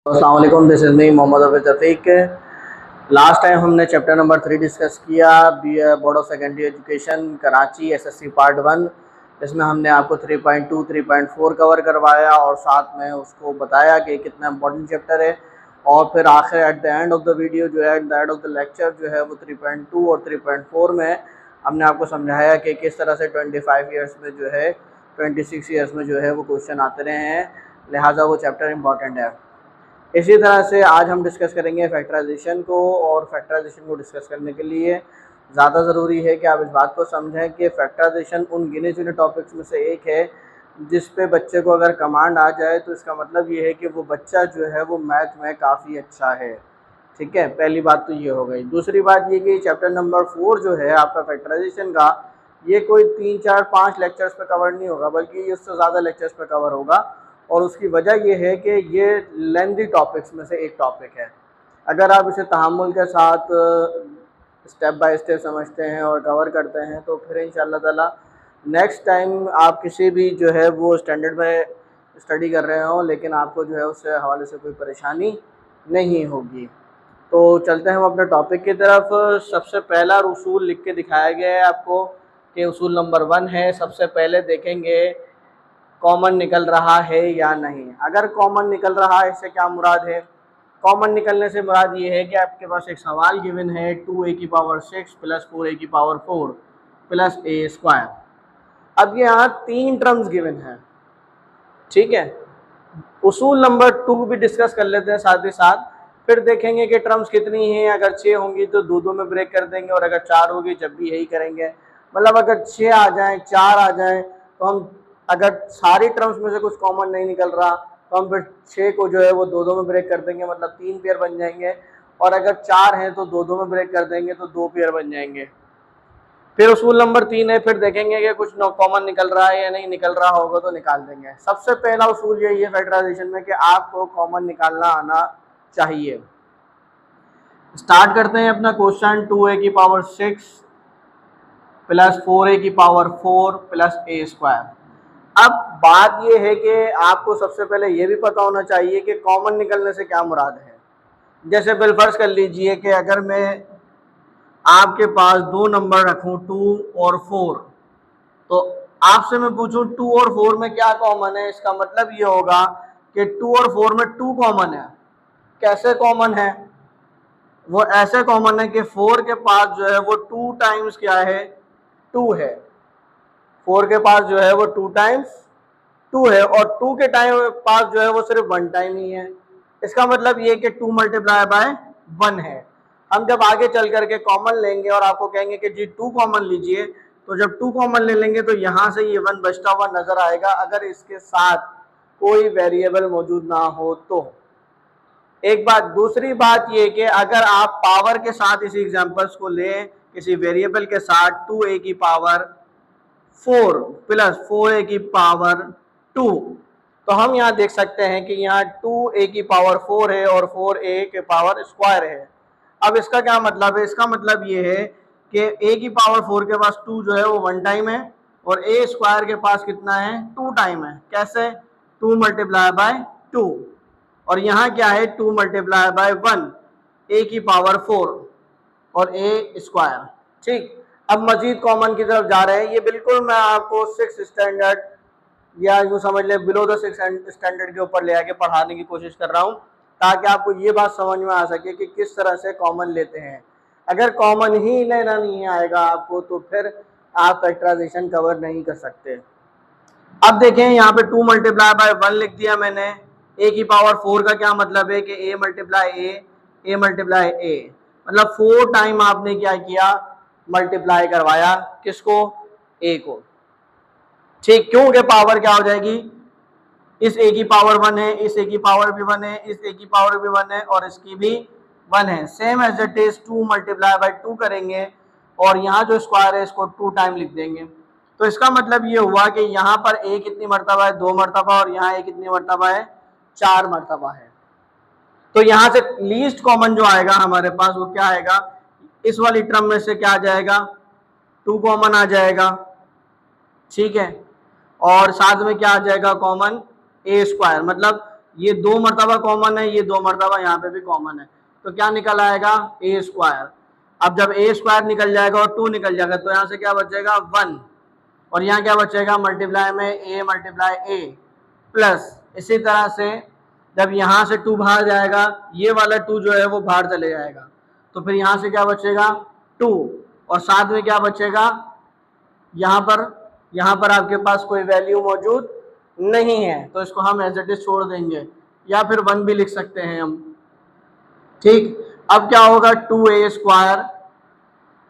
अस्सलाम वालेकुम, this is me Mohammad Hafeez Rafiq. Last time हमने चैप्टर नंबर 3 डिस्कस किया, board of secondary education Karachi SSC part 1। इसमें हमने आपको 3.2 3.4 कवर करवाया और साथ में उसको बताया कि कितना इंपॉर्टेंट चैप्टर है। और फिर आखिर at the end of the video जो है, at the end of the lecture जो है वो 3.2 और 3.4 में हमने आपको समझाया कि किस तरह से 25 ईयर्स में जो है 26 ईयर्स में जो है वो क्वेश्चन आते रहे हैं, लिहाजा वो चैप्टर इंपॉर्टेंट है। इसी तरह से आज हम डिस्कस करेंगे फैक्टराइजेशन को। और फैक्टराइजेशन को डिस्कस करने के लिए ज़्यादा ज़रूरी है कि आप इस बात को समझें कि फैक्टराइजेशन उन गिने चुने टॉपिक्स में से एक है जिस पे बच्चे को अगर कमांड आ जाए तो इसका मतलब ये है कि वो बच्चा जो है वो मैथ में काफ़ी अच्छा है। ठीक है, पहली बात तो ये हो गई। दूसरी बात ये कि चैप्टर नंबर 4 जो है आपका फैक्टराइजेशन का, ये कोई 3 4 5 लेक्चर्स पे कवर नहीं होगा, बल्कि इससे ज़्यादा लेक्चर्स पे कवर होगा। और उसकी वजह ये है कि ये लेंदी टॉपिक्स में से एक टॉपिक है। अगर आप इसे तहम्मुल के साथ स्टेप बाय स्टेप समझते हैं और कवर करते हैं तो फिर इंशाअल्लाह ताला नेक्स्ट टाइम आप किसी भी जो है वो स्टैंडर्ड में स्टडी कर रहे हो लेकिन आपको जो है उससे हवाले से कोई परेशानी नहीं होगी। तो चलते हैं हम अपने टॉपिक की तरफ। सबसे पहला उसूल लिख के दिखाया गया है आपको कि उसूल नंबर 1 है। सबसे पहले देखेंगे कॉमन निकल रहा है या नहीं। अगर कॉमन निकल रहा है इससे क्या मुराद है? कॉमन निकलने से मुराद ये है कि आपके पास एक सवाल गिवन है 2a की पावर 6 प्लस 4a की पावर 4 प्लस a स्क्वायर। अब यहाँ 3 टर्म्स गिवन हैं, ठीक है। उसूल नंबर 2 भी डिस्कस कर लेते हैं साथ ही साथ, फिर देखेंगे कि टर्म्स कितनी हैं। अगर 6 होंगी तो 2 में ब्रेक कर देंगे और अगर 4 होगी जब भी यही करेंगे। मतलब अगर 6 आ जाए 4 आ जाए तो हम, अगर सारी टर्म्स में से कुछ कॉमन नहीं निकल रहा तो हम फिर 6 को जो है वो 2 में ब्रेक कर देंगे, मतलब 3 पेयर बन जाएंगे। और अगर 4 हैं तो 2 में ब्रेक कर देंगे तो 2 पेयर बन जाएंगे। फिर उसूल नंबर 3 है, फिर देखेंगे कि कुछ कॉमन निकल रहा है या नहीं, निकल रहा होगा तो निकाल देंगे। सबसे पहला उसूल यही है फैक्टराइजेशन में कि आपको कॉमन निकालना आना चाहिए। स्टार्ट करते हैं अपना क्वेश्चन। 2a की पावर 6 प्लस 4a की पावर 4 प्लस a स्क्वायर। अब बात यह है कि आपको सबसे पहले ये भी पता होना चाहिए कि कॉमन निकलने से क्या मुराद है। जैसे बिलफर्ज कर लीजिए कि अगर मैं आपके पास 2 नंबर रखूं 2 और 4, तो आपसे मैं पूछूं 2 और 4 में क्या कॉमन है, इसका मतलब ये होगा कि 2 और 4 में 2 कॉमन है। कैसे कॉमन है? वो ऐसे कॉमन है कि 4 के पास जो है वो 2 टाइम्स क्या है, 2 है। 4 के पास जो है वो 2 टाइम्स 2 है और 2 के टाइम पास जो है वो सिर्फ 1 टाइम ही है। इसका मतलब ये कि 2 मल्टीप्लाई बाय 1 है। हम जब आगे चल करके कॉमन लेंगे और आपको कहेंगे कि जी 2 कॉमन लीजिए, तो जब 2 कॉमन ले लेंगे तो यहाँ से ये 1 बचता हुआ नजर आएगा, अगर इसके साथ कोई वेरिएबल मौजूद ना हो तो। एक बात। दूसरी बात ये कि अगर आप पावर के साथ इसी एग्जांपल्स को लें, किसी वेरिएबल के साथ 2a की पावर 4 प्लस 4a की पावर 2, तो हम यहाँ देख सकते हैं कि यहाँ 2a की पावर 4 है और 4a के पावर स्क्वायर है। अब इसका क्या मतलब है? इसका मतलब ये है कि a की पावर 4 के पास 2 जो है वो 1 टाइम है और a स्क्वायर के पास कितना है, 2 टाइम है। कैसे? 2 मल्टीप्लाई बाय 2। और यहाँ क्या है, 2 मल्टीप्लाई बाय 1, a की पावर 4 और a स्क्वायर। ठीक, अब मजीद कॉमन की तरफ जा रहे हैं। ये बिल्कुल मैं आपको 6 स्टैंडर्ड या यूँ समझ ले बिलो द 6 स्टैंडर्ड के ऊपर ले आके पढ़ाने की कोशिश कर रहा हूँ, ताकि आपको ये बात समझ में आ सके कि किस तरह से कॉमन लेते हैं। अगर कॉमन ही लेना नहीं आएगा आपको तो फिर आप फैक्टराइजेशन कवर नहीं कर सकते। अब देखें यहाँ पे 2 मल्टीप्लाई बाय 1 लिख दिया मैंने। a की पावर 4 का क्या मतलब है कि a multiply a multiply a, मतलब 4 टाइम आपने क्या किया, मल्टीप्लाई करवाया किसको, a को। ठीक, क्योंकि पावर क्या हो जाएगी, इस a की पावर 1 है, इस a की पावर भी 1 है, इस a की पावर भी 1 है और इसकी भी 1 है। Same as it is 2 multiply by 2 करेंगे और यहाँ जो स्क्वायर है इसको 2 टाइम लिख देंगे। तो इसका मतलब ये हुआ कि यहाँ पर a कितनी मरतबा है, 2 मरतबा, और यहाँ a कितनी मरतबा है, 4 मरतबा है। तो यहाँ से लीस्ट कॉमन जो आएगा हमारे पास वो क्या आएगा, इस वाली टर्म में से क्या आ जाएगा, 2 कॉमन आ जाएगा। ठीक है, और साथ में क्या आ जाएगा कॉमन, a स्क्वायर। मतलब ये 2 मरतबा कॉमन है, ये 2 मरतबा यहाँ पे भी कॉमन है, तो क्या निकल आएगा ए स्क्वायर। अब जब ए स्क्वायर निकल जाएगा और 2 निकल जाएगा तो यहाँ से क्या बचेगा 1, और यहाँ क्या बचेगा मल्टीप्लाई में ए मल्टीप्लाई ए प्लस। इसी तरह से जब यहाँ से 2 बाहर जाएगा, ये वाला 2 जो है वो बाहर चले जाएगा, तो फिर यहाँ से क्या बचेगा 2, और साथ में क्या बचेगा यहाँ पर आपके पास कोई वैल्यू मौजूद नहीं है, तो इसको हम एज इट इज छोड़ देंगे, या फिर 1 भी लिख सकते हैं हम। ठीक, अब क्या होगा 2a square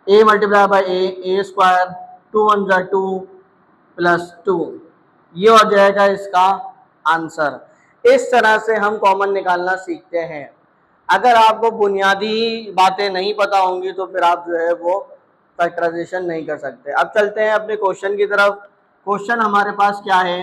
a multiply by A square 2 1 जा 2 प्लस 2, ये हो जाएगा इसका आंसर। इस तरह से हम कॉमन निकालना सीखते हैं। अगर आपको बुनियादी बातें नहीं पता होंगी तो फिर आप जो है वो फैक्टराइजेशन नहीं कर सकते। अब चलते हैं अपने क्वेश्चन की तरफ। क्वेश्चन हमारे पास क्या है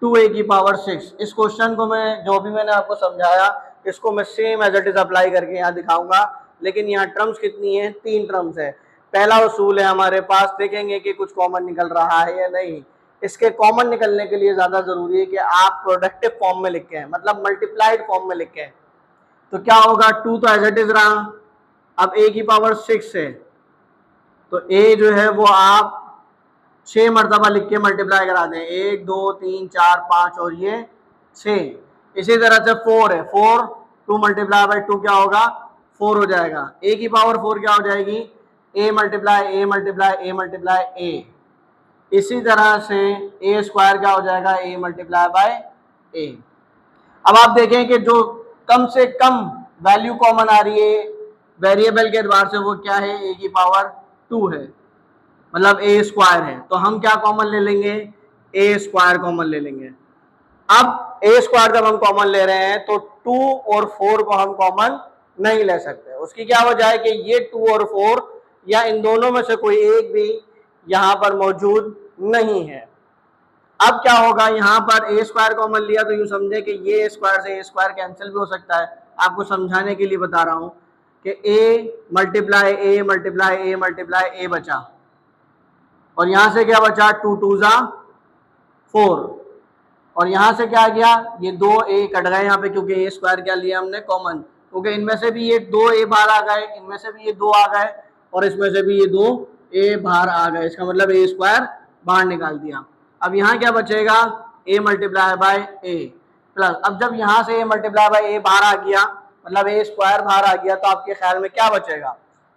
2a की पावर 6। इस क्वेश्चन को मैं जो भी मैंने आपको समझाया इसको मैं same as it is apply करके यहाँ दिखाऊंगा, लेकिन यहाँ टर्म्स कितनी है 3 टर्म्स है। पहला उसूल है हमारे पास, देखेंगे कि कुछ कॉमन निकल रहा है या नहीं। इसके कॉमन निकलने के लिए ज्यादा जरूरी है कि आप प्रोडक्टिव फॉर्म में लिखें, मतलब मल्टीप्लाइड फॉर्म में लिखें। तो क्या होगा 2 तो एज इट इज रहा, अब a की पावर 6 है तो a जो है वो आप 6 मरतबा लिख के मल्टीप्लाई करा दें, 1 2 3 4 5 और ये 6। इसी तरह से 4 है, 4 2 मल्टीप्लाई बाई 2 क्या होगा 4 हो जाएगा। a की पावर 4 क्या हो जाएगी a multiply a multiply a multiply a। इसी तरह से a स्क्वायर क्या हो जाएगा a मल्टीप्लाई बाई a। अब आप देखें कि जो कम से कम वैल्यू कॉमन आ रही है वेरिएबल के एतबार से वो क्या है a की पावर 2 है, मतलब a स्क्वायर है, तो हम क्या कॉमन ले लेंगे a स्क्वायर कॉमन ले लेंगे। अब a स्क्वायर जब हम कॉमन ले रहे हैं तो 2 और 4 को हम कॉमन नहीं ले सकते। उसकी क्या वजह है कि ये 2 और 4 या इन दोनों में से कोई एक भी यहाँ पर मौजूद नहीं है। अब क्या होगा यहाँ पर a स्क्वायर कॉमन लिया तो यूं समझे कि ये स्क्वायर से a स्क्वायर कैंसिल भी हो सकता है। आपको समझाने के लिए बता रहा हूं कि a multiply a multiply a multiply a बचा, और यहां से क्या बचा 2 2 जा 4, और यहां से क्या गया ये 2 a कट गए यहाँ पे, क्योंकि a स्क्वायर क्या लिया हमने कॉमन, क्योंकि इनमें से भी ये 2 a बाहर आ गए, इनमें से भी ये 2 आ गए, और इसमें से भी ये 2 a बाहर आ गए। इसका मतलब a स्क्वायर बाहर निकाल दिया। अब यहाँ क्या बचेगा a multiply by a plus. अब जब यहाँ से a मल्टीप्लाई बाई a बाहर आ गया, मतलब a स्क्वायर बाहर आ गया, तो आपके ख्याल में क्या बचेगा।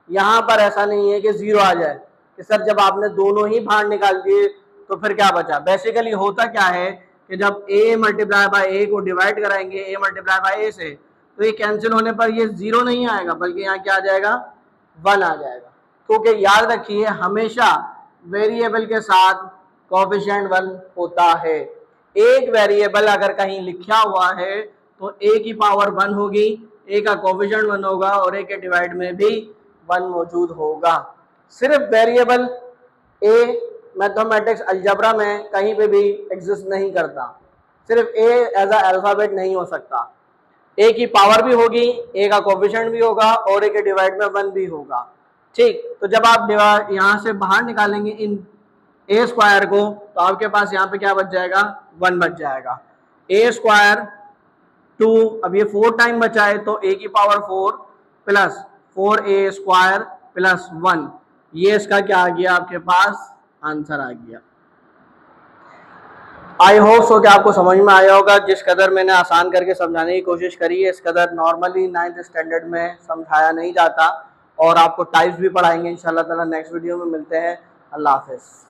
यहाँ पर ऐसा नहीं है कि 0 आ जाए कि सर जब आपने दोनों ही बाहर निकाल दिए तो फिर क्या बचा। बेसिकली होता क्या है कि जब a मल्टीप्लाई बाई a को डिवाइड कराएंगे a मल्टीप्लाई बाई a से, तो ये कैंसिल होने पर ये 0 नहीं आएगा, बल्कि यहाँ क्या आ जाएगा 1 आ जाएगा। क्योंकि याद रखिए हमेशा वेरिएबल के साथ कोएफिशिएंट 1 होता है। एक वेरिएबल अगर कहीं लिखा हुआ है तो a की पावर 1 होगी, a का कोएफिशिएंट 1 होगा, और a के डिवाइड में भी 1 मौजूद होगा। सिर्फ वेरिएबल a मैथमेटिक्स अलजबरा में कहीं पे भी एग्जिस्ट नहीं करता, सिर्फ a एज अ अल्फाबेट नहीं हो सकता। a की पावर भी होगी, a का कोएफिशिएंट भी होगा, और a के डिवाइड में 1 भी होगा। ठीक, तो जब आप यहाँ से बाहर निकालेंगे इन a स्क्वायर को तो आपके पास यहाँ पे क्या बच जाएगा 1 बच जाएगा। a स्क्वायर 2, अब ये 4 टाइम बचा है तो a की power 4 plus 4a square plus 1, ये इसका क्या आ गया आपके पास आंसर आ गया। आई होप सो कि आपको समझ में आया होगा। जिस कदर मैंने आसान करके समझाने की कोशिश करी है, इस कदर नॉर्मली 9th स्टैंडर्ड में समझाया नहीं जाता, और आपको टाइप्स भी पढ़ाएंगे इंशाल्लाह ताला। नेक्स्ट वीडियो में मिलते हैं। अल्लाह हाफिज़।